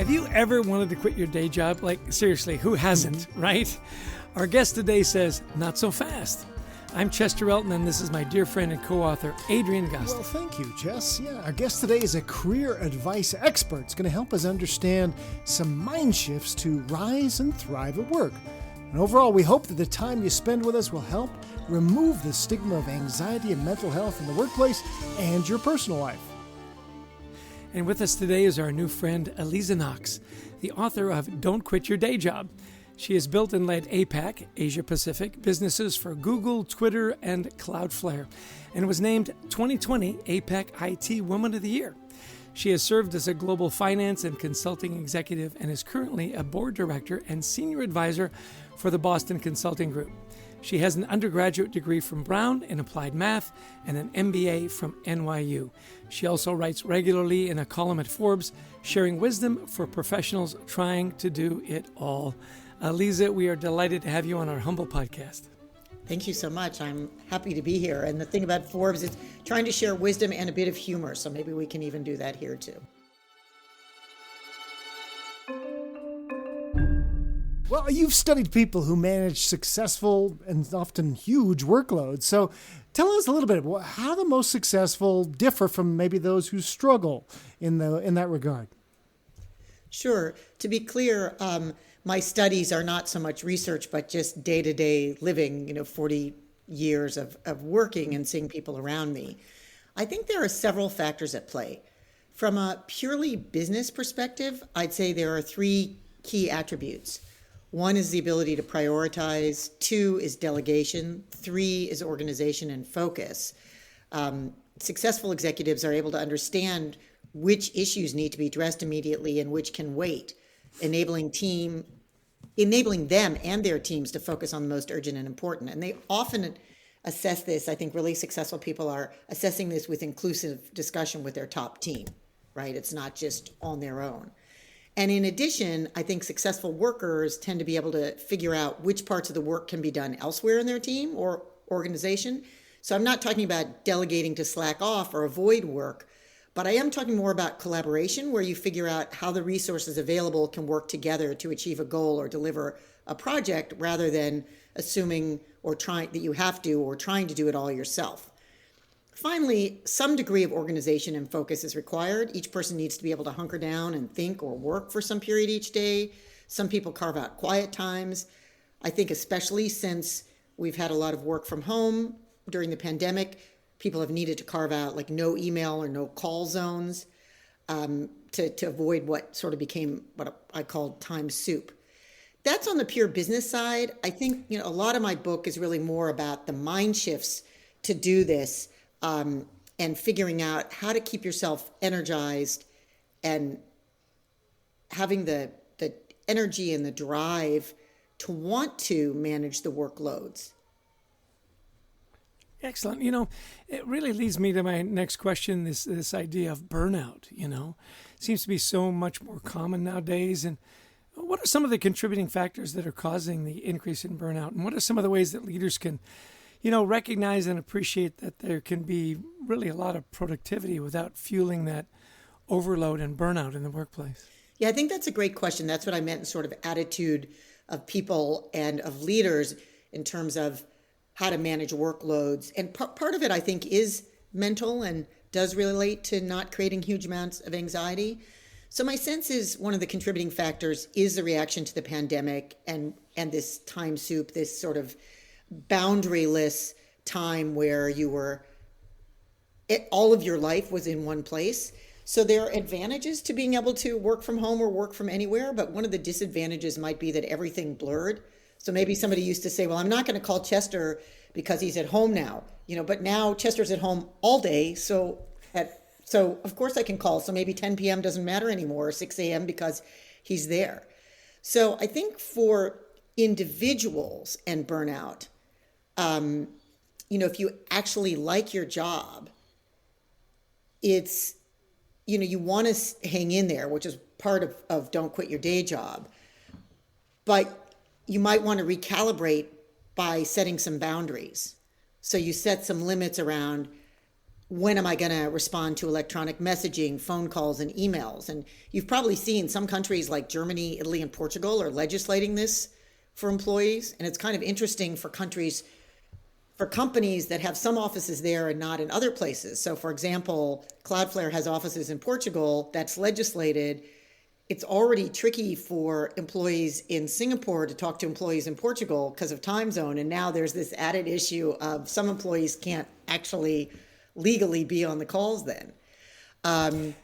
Have you ever wanted to quit your day job? Like, seriously, who hasn't, right? Our guest today says, not so fast. I'm Chester Elton, and this is my dear friend and co-author, Adrian Gust. Well, thank you, Jess. Yeah, our guest today is a career advice expert. It's going to help us understand some mind shifts to rise and thrive at work. And overall, we hope that the time you spend with us will help remove the stigma of anxiety and mental health in the workplace and your personal life. And with us today is our new friend, Eliza Knox, the author of Don't Quit Your Day Job. She has built and led APAC, Asia Pacific, businesses for Google, Twitter, and Cloudflare, and was named 2020 APAC IT Woman of the Year. She has served as a global finance and consulting executive and is currently a board director and senior advisor for the Boston Consulting Group. She has an undergraduate degree from Brown in applied math and an MBA from NYU. She also writes regularly in a column at Forbes, sharing wisdom for professionals trying to do it all. Eliza, we are delighted to have you on our humble podcast. Thank you so much. I'm happy to be here. And the thing about Forbes is trying to share wisdom and a bit of humor. So maybe we can even do that here too. Well, you've studied people who manage successful and often huge workloads. So tell us a little bit about how the most successful differ from maybe those who struggle in that regard. Sure. To be clear, my studies are not so much research, but just day-to-day living, 40 years of working and seeing people around me. I think there are several factors at play. From a purely business perspective, I'd say there are three key attributes. One is the ability to prioritize. Two is delegation. Three is organization and focus. Successful executives are able to understand which issues need to be addressed immediately and which can wait, enabling them and their teams to focus on the most urgent and important. And they often assess this. I think really successful people are assessing this with inclusive discussion with their top team, right? It's not just on their own. And in addition, I think successful workers tend to be able to figure out which parts of the work can be done elsewhere in their team or organization. So I'm not talking about delegating to slack off or avoid work, but I am talking more about collaboration, where you figure out how the resources available can work together to achieve a goal or deliver a project, rather than assuming or trying that you have to or trying to do it all yourself. Finally, some degree of organization and focus is required. Each person needs to be able to hunker down and think or work for some period each day. Some people carve out quiet times. I think especially since we've had a lot of work from home during the pandemic, people have needed to carve out like no email or no call zones to avoid what sort of became what I call time soup. That's on the pure business side. I think a lot of my book is really more about the mind shifts to do this. And figuring out how to keep yourself energized and having the energy and the drive to want to manage the workloads. Excellent. It really leads me to my next question, this idea of burnout, seems to be so much more common nowadays. And what are some of the contributing factors that are causing the increase in burnout? And what are some of the ways that leaders can recognize and appreciate that there can be really a lot of productivity without fueling that overload and burnout in the workplace? Yeah, I think that's a great question. That's what I meant in sort of attitude of people and of leaders in terms of how to manage workloads. And part of it, I think, is mental and does relate to not creating huge amounts of anxiety. So my sense is one of the contributing factors is the reaction to the pandemic and this time soup, this sort of boundaryless time where all of your life was in one place. So there are advantages to being able to work from home or work from anywhere, but one of the disadvantages might be that everything blurred. So maybe somebody used to say, well, I'm not going to call Chester because he's at home now, but now Chester's at home all day. So of course I can call. So maybe 10 p.m. doesn't matter anymore, or 6 a.m. because he's there. So I think for individuals and burnout, if you actually like your job, it's, you want to hang in there, which is part of don't quit your day job. But you might want to recalibrate by setting some boundaries. So you set some limits around when am I going to respond to electronic messaging, phone calls, and emails? And you've probably seen some countries like Germany, Italy, and Portugal are legislating this for employees. And it's kind of interesting for companies that have some offices there and not in other places. So for example, Cloudflare has offices in Portugal. That's legislated. It's already tricky for employees in Singapore to talk to employees in Portugal because of time zone. And now there's this added issue of some employees can't actually legally be on the calls then. But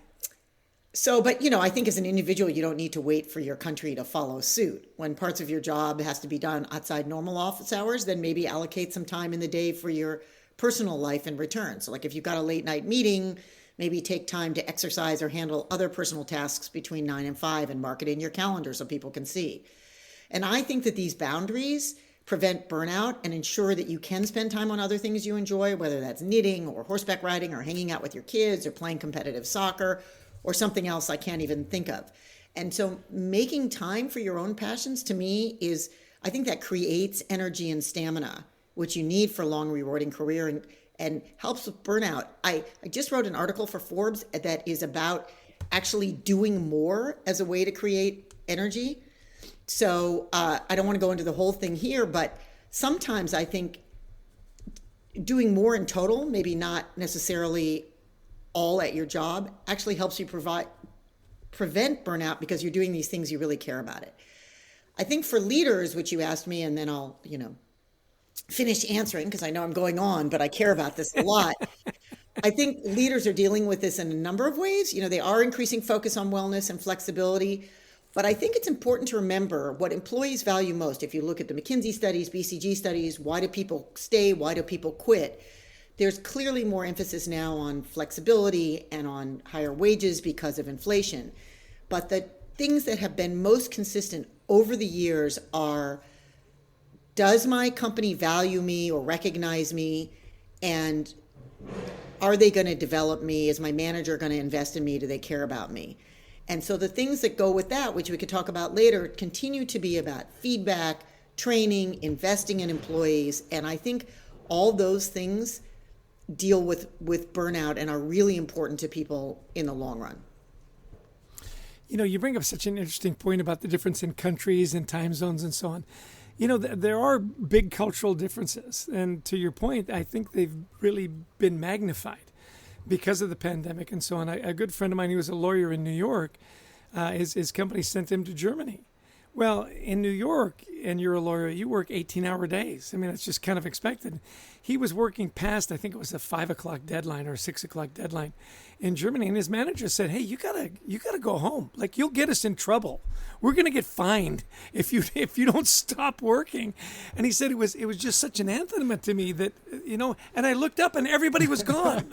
I think as an individual, you don't need to wait for your country to follow suit. When parts of your job has to be done outside normal office hours, then maybe allocate some time in the day for your personal life in return. So like if you've got a late night meeting, maybe take time to exercise or handle other personal tasks between 9 and 5 and mark it in your calendar so people can see. And I think that these boundaries prevent burnout and ensure that you can spend time on other things you enjoy, whether that's knitting or horseback riding or hanging out with your kids or playing competitive soccer or something else I can't even think of. And so making time for your own passions to me I think that creates energy and stamina, which you need for a long, rewarding career and helps with burnout. I just wrote an article for Forbes that is about actually doing more as a way to create energy. So I don't want to go into the whole thing here, but sometimes I think doing more in total, maybe not necessarily all at your job, actually helps you prevent burnout because you're doing these things you really care about it. I think for leaders, which you asked me, and then I'll, finish answering because I know I'm going on, but I care about this a lot. I think leaders are dealing with this in a number of ways. They are increasing focus on wellness and flexibility. But I think it's important to remember what employees value most. If you look at the McKinsey studies, BCG studies, why do people stay? Why do people quit? There's clearly more emphasis now on flexibility and on higher wages because of inflation. But the things that have been most consistent over the years are, does my company value me or recognize me? And are they going to develop me? Is my manager going to invest in me? Do they care about me? And so the things that go with that, which we could talk about later, continue to be about feedback, training, investing in employees. And I think all those things deal with burnout and are really important to people in the long run. You bring up such an interesting point about the difference in countries and time zones and so on. There are big cultural differences. And to your point, I think they've really been magnified because of the pandemic and so on. A good friend of mine, he was a lawyer in New York, his company sent him to Germany. Well, in New York, and you're a lawyer, you work 18-hour days. I mean, it's just kind of expected. He was working past, I think it was a 5 o'clock deadline or a 6 o'clock deadline in Germany. And his manager said, hey, you gotta go home. Like, you'll get us in trouble. We're going to get fined if you don't stop working. And he said it was just such an anthem to me that, and I looked up and everybody was gone.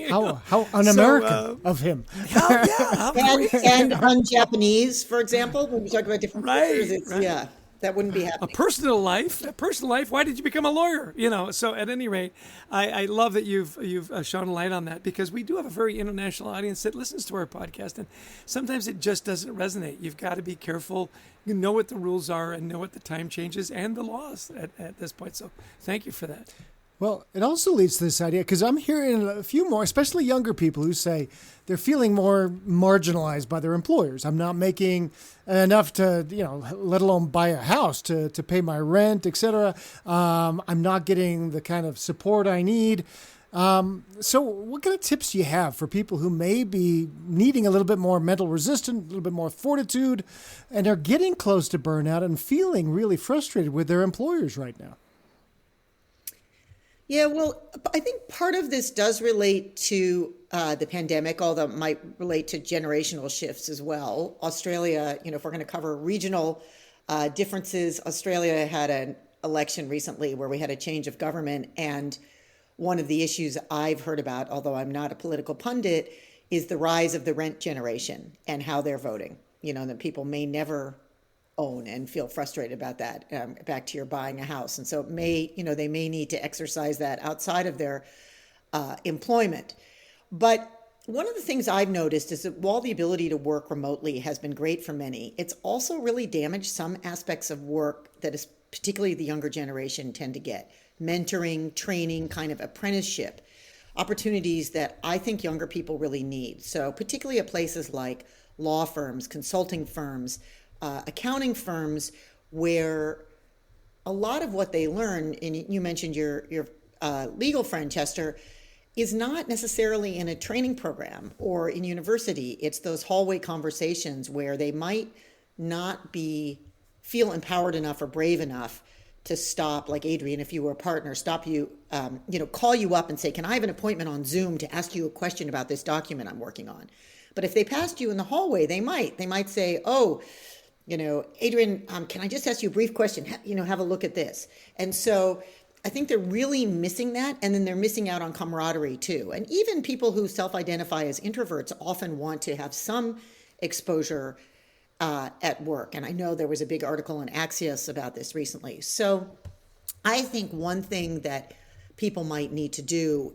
How un-American of him. And un-Japanese, for example, when we talk about different cultures, right. Yeah, that wouldn't be happening. A personal life. Why did you become a lawyer? So at any rate, I love that you've shone a light on that, because we do have a very international audience that listens to our podcast, and sometimes it just doesn't resonate. You've got to be careful. You know what the rules are and know what the time changes and the laws at this point. So thank you for that. Well, it also leads to this idea, because I'm hearing a few more, especially younger people, who say they're feeling more marginalized by their employers. I'm not making enough to, let alone buy a house to pay my rent, etc. I'm not getting the kind of support I need. So what kind of tips do you have for people who may be needing a little bit more mental resistance, a little bit more fortitude, and are getting close to burnout and feeling really frustrated with their employers right now? Yeah, well, I think part of this does relate to the pandemic, although it might relate to generational shifts as well. Australia, if we're going to cover regional differences, Australia had an election recently where we had a change of government. And one of the issues I've heard about, although I'm not a political pundit, is the rise of the rent generation and how they're voting. That people may never own and feel frustrated about that, back to your buying a house. And so they may need to exercise that outside of their employment. But one of the things I've noticed is that while the ability to work remotely has been great for many, it's also really damaged some aspects of work that is particularly the younger generation tend to get. Mentoring, training, kind of apprenticeship. opportunities that I think younger people really need. So particularly at places like law firms, consulting firms, accounting firms, where a lot of what they learn, and you mentioned your legal friend, Chester, is not necessarily in a training program or in university. It's those hallway conversations where they might not feel empowered enough or brave enough to stop, like Adrian, if you were a partner, stop you, call you up and say, can I have an appointment on Zoom to ask you a question about this document I'm working on? But if they passed you in the hallway, they might say, oh, Adrian, can I just ask you a brief question? Have a look at this. And so I think they're really missing that. And then they're missing out on camaraderie too. And even people who self-identify as introverts often want to have some exposure at work. And I know there was a big article in Axios about this recently. So I think one thing that people might need to do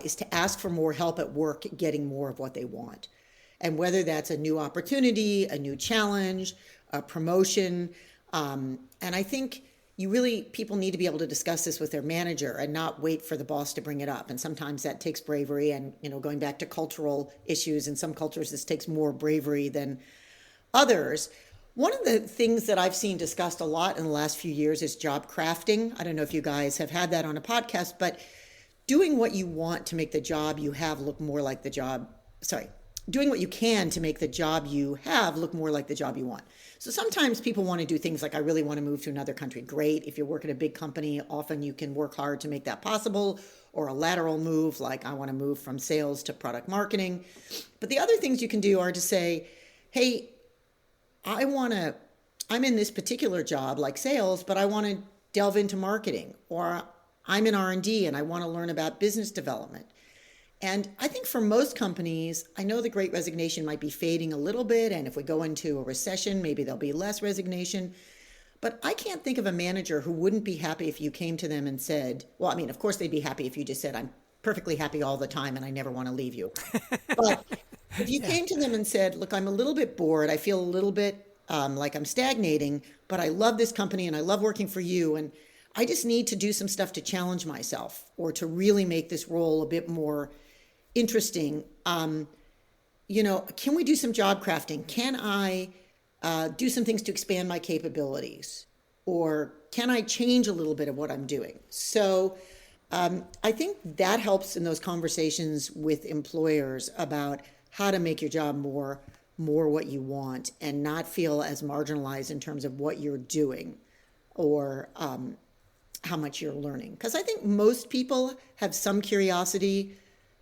is to ask for more help at work getting more of what they want. And whether that's a new opportunity, a new challenge, a promotion. And I think people need to be able to discuss this with their manager and not wait for the boss to bring it up. And sometimes that takes bravery. And, going back to cultural issues, in some cultures, this takes more bravery than others. One of the things that I've seen discussed a lot in the last few years is job crafting. I don't know if you guys have had that on a podcast, but doing what you want to make the job you have look more like the job, doing what you can to make the job you have look more like the job you want. So sometimes people want to do things like, I really want to move to another country. Great. If you work at a big company, often you can work hard to make that possible, or a lateral move, like I want to move from sales to product marketing. But the other things you can do are to say, hey, I'm in this particular job like sales, but I want to delve into marketing, or I'm in R&D and I want to learn about business development. And I think for most companies, I know the Great Resignation might be fading a little bit. And if we go into a recession, maybe there'll be less resignation. But I can't think of a manager who wouldn't be happy if you came to them and said, well, I mean, of course they'd be happy if you just said, I'm perfectly happy all the time and I never want to leave you. But if you came to them and said, look, I'm a little bit bored. I feel a little bit like I'm stagnating, but I love this company and I love working for you. And I just need to do some stuff to challenge myself or to really make this role a bit more interesting. Can we do some job crafting? Can I do some things to expand my capabilities? Or can I change a little bit of what I'm doing? So I think that helps in those conversations with employers about how to make your job more what you want and not feel as marginalized in terms of what you're doing or how much you're learning. Because I think most people have some curiosity,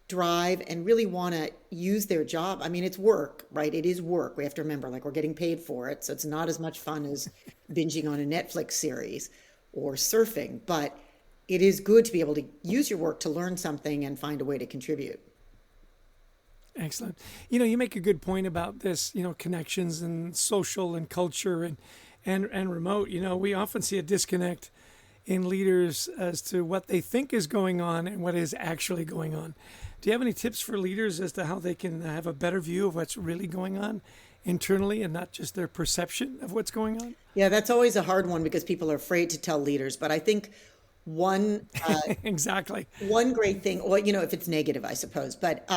drive, and really want to use their job. I mean, it's work, right? It is work. We have to remember, like, we're getting paid for it. So it's not as much fun as binging on a Netflix series or surfing, but it is good to be able to use your work to learn something and find a way to contribute. Excellent. You make a good point about this, connections and social and culture and remote. We often see a disconnect in leaders as to what they think is going on and what is actually going on. Do you have any tips for leaders as to how they can have a better view of what's really going on internally and not just their perception of what's going on? Yeah, that's always a hard one because people are afraid to tell leaders. But I think one great thing, well, if it's negative, I suppose, but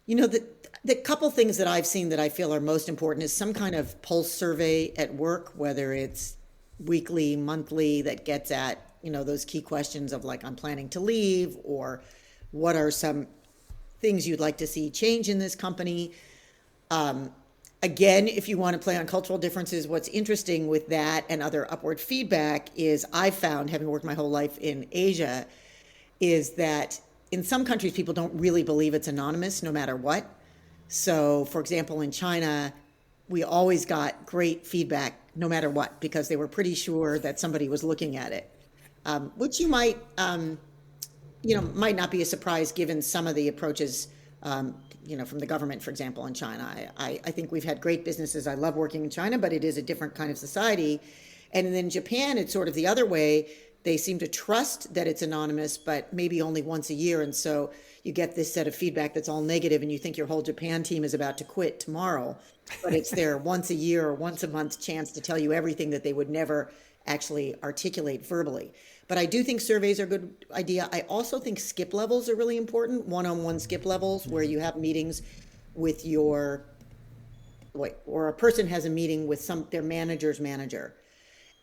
the couple things that I've seen that I feel are most important is some kind of pulse survey at work, whether it's weekly, monthly, that gets at, those key questions of like, I'm planning to leave, or what are some things you'd like to see change in this company? Again, if you want to play on cultural differences, what's interesting with that and other upward feedback is I've found, having worked my whole life in Asia, is that in some countries, people don't really believe it's anonymous no matter what. So, for example, in China, we always got great feedback no matter what, because they were pretty sure that somebody was looking at it, which you might not be a surprise given some of the approaches, from the government, for example, in China. I think we've had great businesses. I love working in China, but it is a different kind of society. And in Japan, it's sort of the other way. They seem to trust that it's anonymous, but maybe only once a year. And so you get this set of feedback that's all negative, and you think your whole Japan team is about to quit tomorrow. But it's their once a year or once a month chance to tell you everything that they would never actually articulate verbally. But I do think surveys are a good idea. I also think skip levels are really important, one-on-one skip levels where you have meetings with or a person has a meeting with their manager's manager.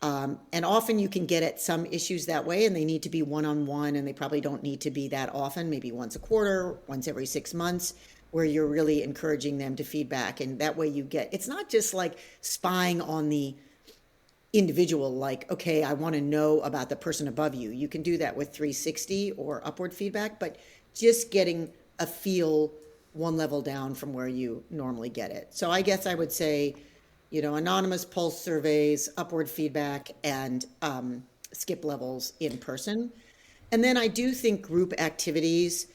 And often you can get at some issues that way, and they need to be one-on-one, and they probably don't need to be that often, maybe once a quarter, once every 6 months, where you're really encouraging them to feedback. And that way it's not just like spying on the individual, like, okay, I want to know about the person above you. You can do that with 360 or upward feedback, but just getting a feel one level down from where you normally get it. So I guess I would say, anonymous pulse surveys, upward feedback, and skip levels in person. And then I do think group activities,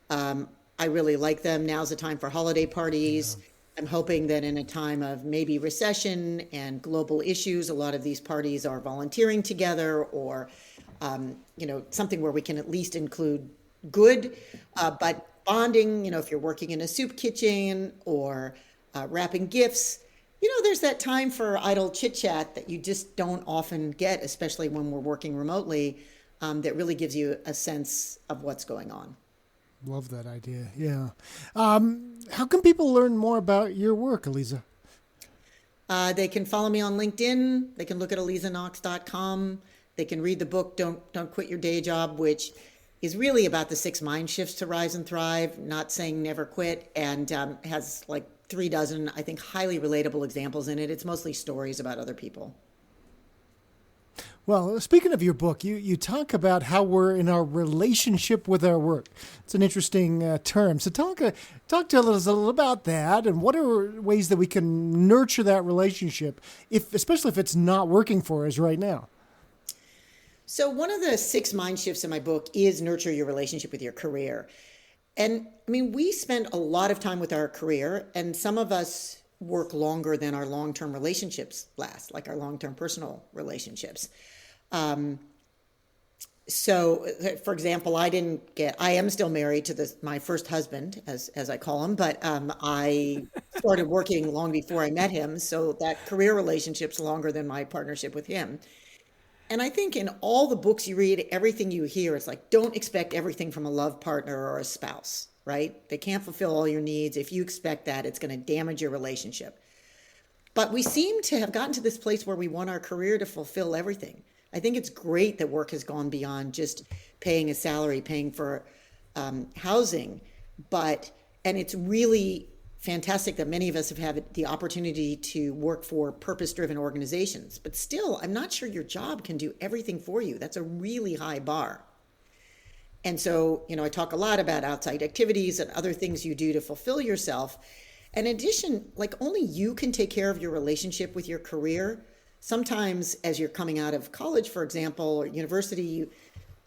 I really like them. Now's the time for holiday parties. Yeah. I'm hoping that in a time of maybe recession and global issues, a lot of these parties are volunteering together, or, something where we can at least include good, but bonding, if you're working in a soup kitchen or wrapping gifts, there's that time for idle chit chat that you just don't often get, especially when we're working remotely, that really gives you a sense of what's going on. Love that idea. Yeah. How can people learn more about your work, Eliza? They can follow me on LinkedIn. They can look at elizaknox.com. They can read the book, Don't Quit Your Day Job, which is really about the 6 mind shifts to rise and thrive, not saying never quit, and has like 3 dozen, I think, highly relatable examples in it. It's mostly stories about other people. Well, speaking of your book, you talk about how we're in our relationship with our work. It's an interesting term. So talk to us a little about that, and what are ways that we can nurture that relationship, especially if it's not working for us right now. So one of the 6 mind shifts in my book is nurture your relationship with your career. And I mean, we spend a lot of time with our career, and some of us work longer than our long-term relationships last, like our long-term personal relationships. So for example, I am still married to my first husband, as I call him, but I started working long before I met him. So that career relationship's longer than my partnership with him. And I think in all the books you read, everything you hear, it's like, don't expect everything from a love partner or a spouse, right? They can't fulfill all your needs. If you expect that, it's going to damage your relationship. But we seem to have gotten to this place where we want our career to fulfill everything. I think it's great that work has gone beyond just paying a salary, paying for housing, and it's really fantastic that many of us have had the opportunity to work for purpose-driven organizations. But still, I'm not sure your job can do everything for you. That's a really high bar. And so, I talk a lot about outside activities and other things you do to fulfill yourself. In addition, like, only you can take care of your relationship with your career. Sometimes as you're coming out of college, for example, or university,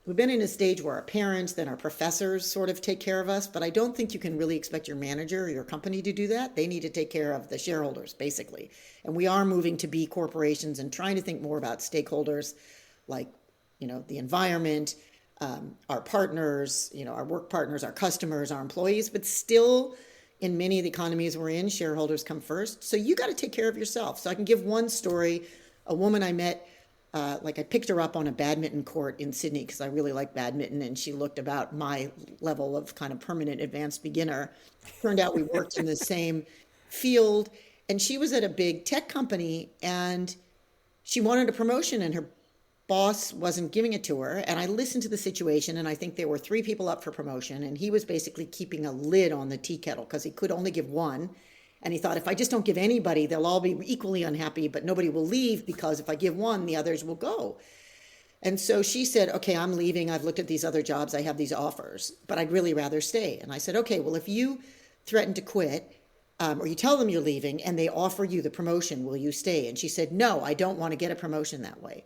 we've been in a stage where our parents, then our professors sort of take care of us, but I don't think you can really expect your manager or your company to do that. They need to take care of the shareholders, basically. And we are moving to B corporations and trying to think more about stakeholders like, the environment, our partners, our work partners, our customers, our employees, but still in many of the economies we're in, shareholders come first. So you got to take care of yourself. So I can give one story. A woman I met, I picked her up on a badminton court in Sydney because I really like badminton, and she looked about my level of kind of permanent advanced beginner. Turned out we worked in the same field, and she was at a big tech company, and she wanted a promotion, and her boss wasn't giving it to her. And I listened to the situation, and I think there were 3 people up for promotion, and he was basically keeping a lid on the tea kettle because he could only give one. And he thought, if I just don't give anybody, they'll all be equally unhappy, but nobody will leave because if I give one, the others will go. And so she said, okay, I'm leaving. I've looked at these other jobs. I have these offers, but I'd really rather stay. And I said, okay, well, if you threaten to quit or you tell them you're leaving and they offer you the promotion, will you stay? And she said, no, I don't want to get a promotion that way.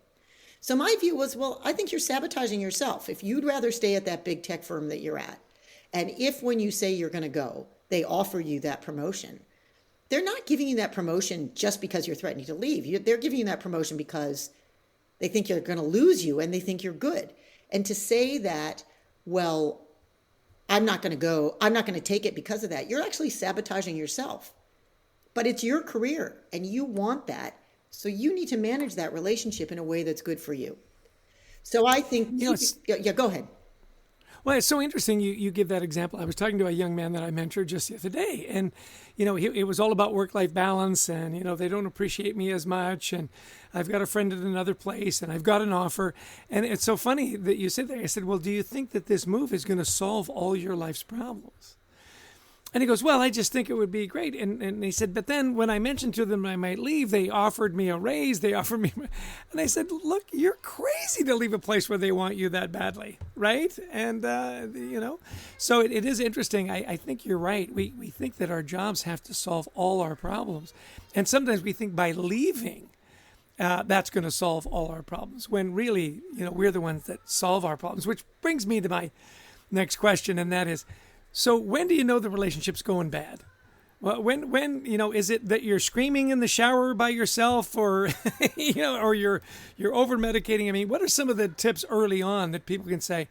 So my view was, well, I think you're sabotaging yourself. If you'd rather stay at that big tech firm that you're at, and if when you say you're going to go, they offer you that promotion, they're not giving you that promotion just because you're threatening to leave. They're giving you that promotion because they think you're going to lose you and they think you're good. And to say that, well, I'm not going to go, I'm not going to take it because of that, you're actually sabotaging yourself. But it's your career and you want that. So you need to manage that relationship in a way that's good for you. So I think, You know, it's yeah, go ahead. Well, it's so interesting you give that example. I was talking to a young man that I mentored just the other day, and it was all about work-life balance, and they don't appreciate me as much, and I've got a friend at another place, and I've got an offer, and it's so funny that you said that. I said, well, do you think that this move is going to solve all your life's problems? And he goes, well, I just think it would be great. And he said, but then when I mentioned to them I might leave, they offered me a raise. They offered me. And I said, look, you're crazy to leave a place where they want you that badly, right? And, so it is interesting. I think you're right. We think that our jobs have to solve all our problems. And sometimes we think by leaving, that's going to solve all our problems, when really, we're the ones that solve our problems, which brings me to my next question, and that is, so when do you know the relationship's going bad? Well, when is it that you're screaming in the shower by yourself, or or you're over medicating? I mean, what are some of the tips early on that people can say,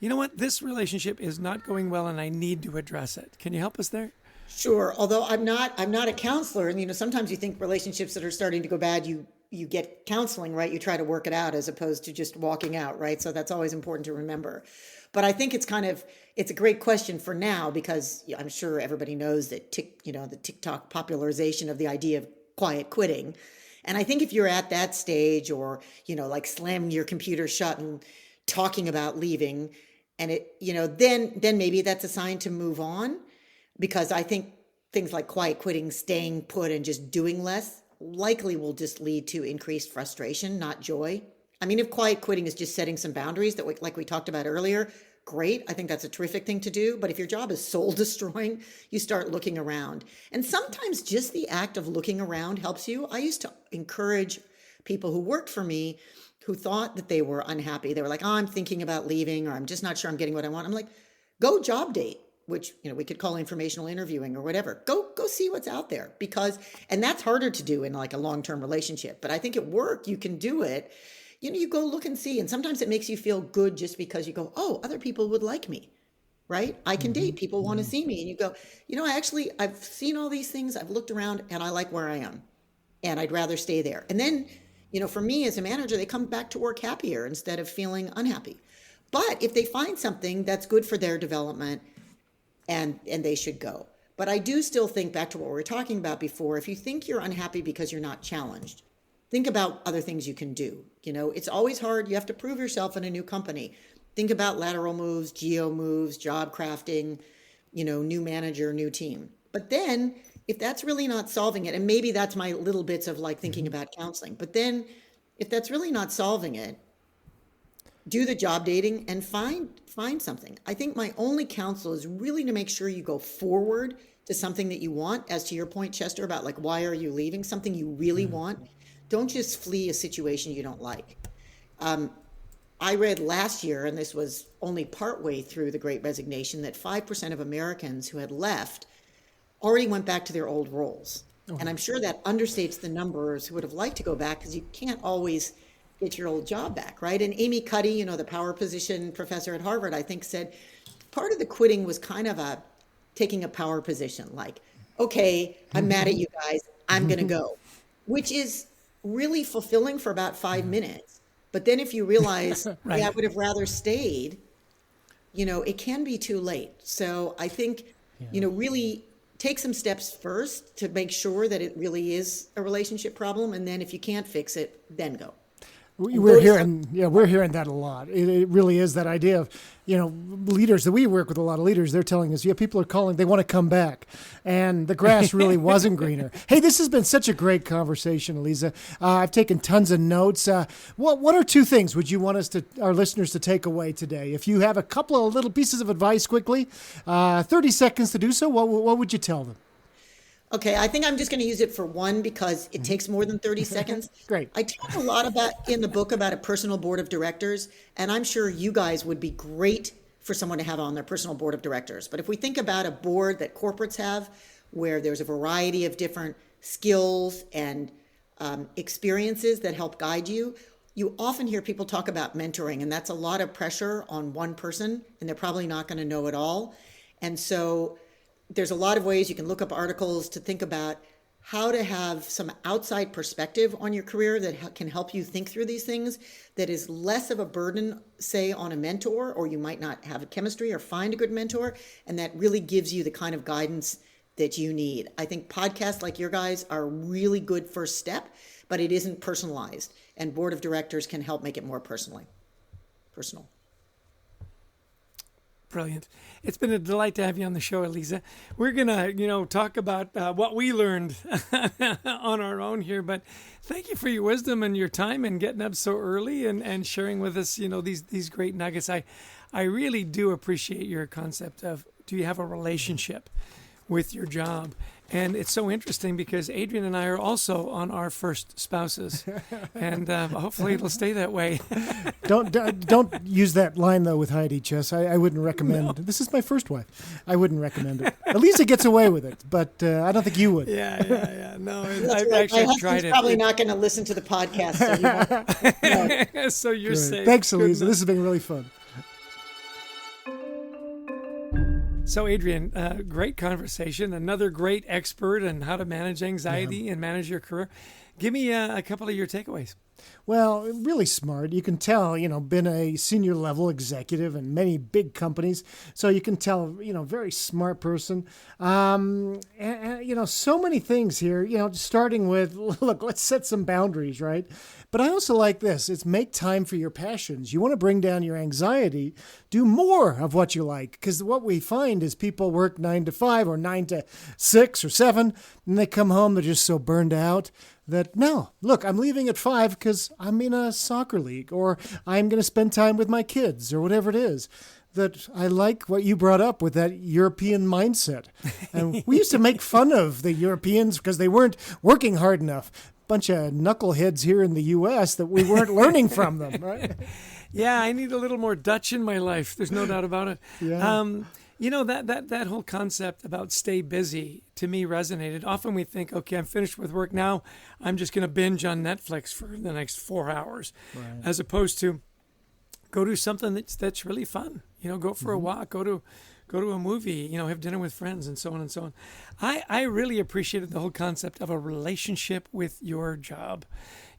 you know what, this relationship is not going well and I need to address it? Can you help us there? Sure. Although I'm not a counselor, and sometimes you think relationships that are starting to go bad, you get counseling, right? You try to work it out as opposed to just walking out, right? So that's always important to remember. But I think it's a great question for now, because I'm sure everybody knows that the TikTok popularization of the idea of quiet quitting. And I think if you're at that stage, or, like slamming your computer shut and talking about leaving, and then maybe that's a sign to move on, because I think things like quiet quitting, staying put, and just doing less likely will just lead to increased frustration, not joy. I mean, if quiet quitting is just setting some boundaries like we talked about earlier, great. I think that's a terrific thing to do. But if your job is soul destroying, you start looking around. And sometimes just the act of looking around helps you. I used to encourage people who worked for me who thought that they were unhappy. They were like, oh, I'm thinking about leaving, or I'm just not sure I'm getting what I want. I'm like, go job date, which, we could call informational interviewing or whatever. Go see what's out there, and that's harder to do in like a long-term relationship. But I think at work, you can do it. You go look and see. And sometimes it makes you feel good just because you go, oh, other people would like me, right? I can date. People want to see me. And you go, I've seen all these things. I've looked around and I like where I am, and I'd rather stay there. And then, for me as a manager, they come back to work happier instead of feeling unhappy. But if they find something that's good for their development, and they should go. But I do still think, back to what we were talking about before, if you think you're unhappy because you're not challenged, think about other things you can do. It's always hard. You have to prove yourself in a new company. Think about lateral moves, geo moves, job crafting, new manager, new team. But then if that's really not solving it, and maybe that's my little bits of like thinking about counseling, but then if that's really not solving it, do the job dating and find something. I think my only counsel is really to make sure you go forward to something that you want, as to your point, Chester, about like, why are you leaving? Something you really want. Don't just flee a situation you don't like. I read last year, and this was only partway through the Great Resignation, that 5% of Americans who had left already went back to their old roles. And I'm sure that understates the numbers who would have liked to go back, because you can't always get your old job back, right? And Amy Cuddy, the power position professor at Harvard, I think, said part of the quitting was kind of taking a power position, like, okay, I'm mad at you guys, I'm going to go, which is really fulfilling for about 5 minutes. But then if you realize, right, yeah, I would have rather stayed, it can be too late. So I think, really take some steps first to make sure that it really is a relationship problem. And then if you can't fix it, then go. We're hearing that a lot. It really is that idea of, leaders that we work with, a lot of leaders, they're telling us, people are calling, they want to come back, and the grass really wasn't greener. Hey, this has been such a great conversation, Eliza. I've taken tons of notes. What are two things would you want our listeners to take away today? If you have a couple of little pieces of advice quickly, 30 seconds to do so, what would you tell them? Okay, I think I'm just going to use it for one, because it takes more than 30 seconds. Great. I talk a lot in the book about a personal board of directors, and I'm sure you guys would be great for someone to have on their personal board of directors. But if we think about a board that corporates have, where there's a variety of different skills and experiences that help guide you, you often hear people talk about mentoring, and that's a lot of pressure on one person, and they're probably not going to know it all. And so there's a lot of ways you can look up articles to think about how to have some outside perspective on your career that can help you think through these things, that is less of a burden, say, on a mentor, or you might not have a chemistry or find a good mentor, and that really gives you the kind of guidance that you need. I think podcasts like your guys are a really good first step, but it isn't personalized, and board of directors can help make it more personal. Brilliant. It's been a delight to have you on the show, Eliza. We're going to, talk about what we learned on our own here, but thank you for your wisdom and your time and getting up so early and sharing with us, these great nuggets. I really do appreciate your concept of, do you have a relationship with your job? And it's so interesting because Adrian and I are also on our first spouses, and hopefully it'll stay that way. Don't use that line though with Heidi, Chess. I wouldn't recommend. No. This is my first wife. I wouldn't recommend it. Elisa gets away with it, but I don't think you would. Yeah. No, I've right. actually tried it. Probably not going to listen to the podcast. So, no. So you're safe. Thanks, Elisa. This has been really fun. So, Adrian, great conversation. Another great expert on how to manage anxiety and manage your career. Give me a couple of your takeaways. Well, really smart. You can tell, been a senior level executive in many big companies. So you can tell, very smart person. And, so many things here, starting with, look, let's set some boundaries, right? But I also like this. It's make time for your passions. You want to bring down your anxiety, do more of what you like. Because what we find is people work 9 to 5 or 9 to 6 or 7, and they come home, they're just so burned out that, no, look, I'm leaving at 5 because I'm in a soccer league, or I'm going to spend time with my kids, or whatever it is. That I like what you brought up with that European mindset. And we used to make fun of the Europeans because they weren't working hard enough. Bunch of knuckleheads here in the U.S. that we weren't learning from them, right? Yeah, I need a little more Dutch in my life. There's no doubt about it. Yeah. That whole concept about stay busy to me resonated. Often we think, okay, I'm finished with work now. I'm just going to binge on Netflix for the next 4 hours, right, as opposed to go do something that's really fun. Go for a walk, go to a movie, have dinner with friends, and so on and so on. I really appreciated the whole concept of a relationship with your job,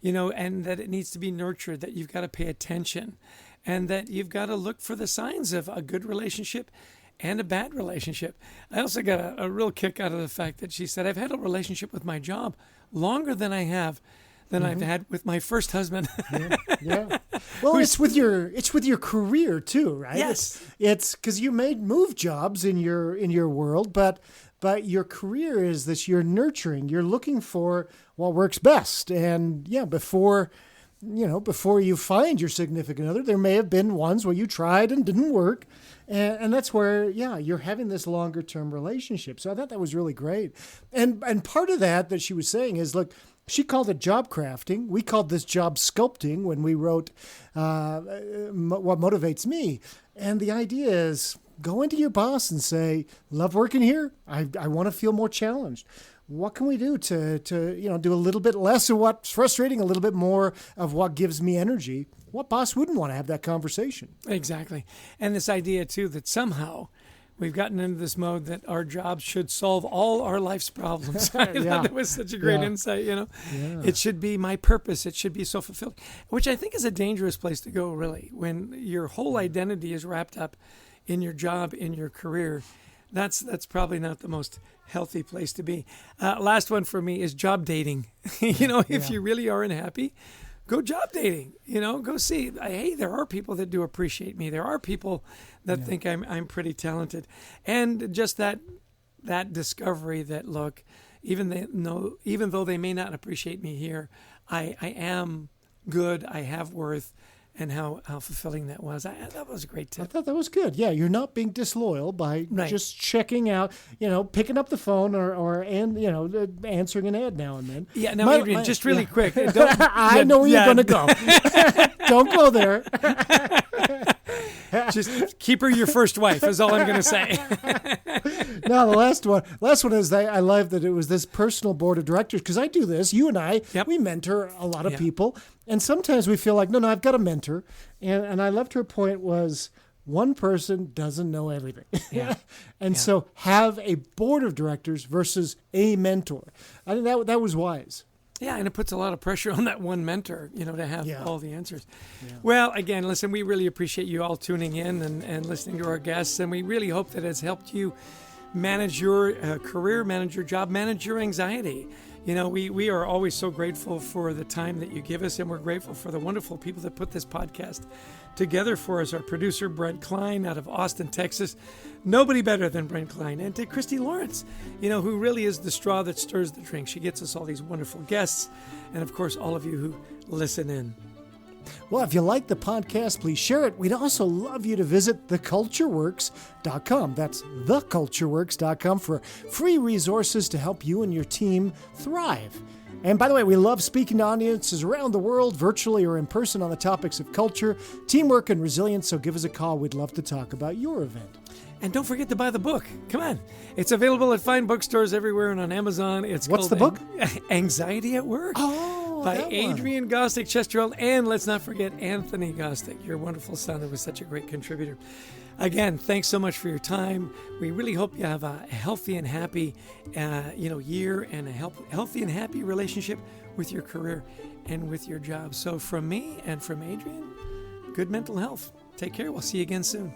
and that it needs to be nurtured, that you've got to pay attention, and that you've got to look for the signs of a good relationship and a bad relationship. I also got a real kick out of the fact that she said, I've had a relationship with my job longer than I've had with my first husband. Yeah. Well, it's with your career too, right? Yes. It's because you move jobs in your world, but your career is this, you're nurturing, you're looking for what works best. And before you find your significant other, there may have been ones where you tried and didn't work. And that's where, you're having this longer term relationship. So I thought that was really great. And part of that she was saying is, look, she called it job crafting. We called this job sculpting when we wrote What Motivates Me. And the idea is go into your boss and say, love working here. I want to feel more challenged. What can we do to do a little bit less of what's frustrating, a little bit more of what gives me energy? What boss wouldn't want to have that conversation? Exactly. And this idea, too, that somehow we've gotten into this mode that our jobs should solve all our life's problems. I thought that was such a great insight, Yeah. It should be my purpose. It should be so fulfilled, which I think is a dangerous place to go, really, when your whole identity is wrapped up in your job, in your career. That's probably not the most healthy place to be. Last one for me is job dating. If you really are unhappy, go job dating. Go see, hey, there are people that do appreciate me. There are people that think I'm pretty talented. And just that discovery that, look, even though they may not appreciate me here, I am good, I have worth, and how fulfilling that was. That was a great tip. I thought that was good. Yeah, you're not being disloyal by just checking out, picking up the phone or answering an ad now and then. Yeah, now, Adrian, just really quick. I know where you're going to go. Don't go there. Just keep her your first wife is all I'm going to say. No, the last one is I love that it was this personal board of directors, because I do this. You and I, we mentor a lot of people. And sometimes we feel like, no, I've got a mentor. And I loved her point was, one person doesn't know everything. Yeah. And so have a board of directors versus a mentor. I think that was wise. Yeah, and it puts a lot of pressure on that one mentor, to have Yeah. all the answers. Yeah. Well, again, listen, we really appreciate you all tuning in and listening to our guests, and we really hope that it's helped you manage your career, manage your job, manage your anxiety. We are always so grateful for the time that you give us, and we're grateful for the wonderful people that put this podcast together for us. Our producer, Brent Klein, out of Austin, Texas. Nobody better than Brent Klein. And to Christy Lawrence, who really is the straw that stirs the drink. She gets us all these wonderful guests, and of course, all of you who listen in. Well, if you like the podcast, please share it. We'd also love you to visit thecultureworks.com. That's thecultureworks.com for free resources to help you and your team thrive. And by the way, we love speaking to audiences around the world, virtually or in person, on the topics of culture, teamwork, and resilience. So give us a call. We'd love to talk about your event. And don't forget to buy the book. Come on. It's available at fine bookstores everywhere and on Amazon. What's the book? Anxiety at Work. By Adrian Gostick, Chester Elton, and let's not forget Anthony Gostick, your wonderful son that was such a great contributor. Again, thanks so much for your time. We really hope you have a healthy and happy year and a healthy and happy relationship with your career and with your job. So from me and from Adrian, good mental health. Take care. We'll see you again soon.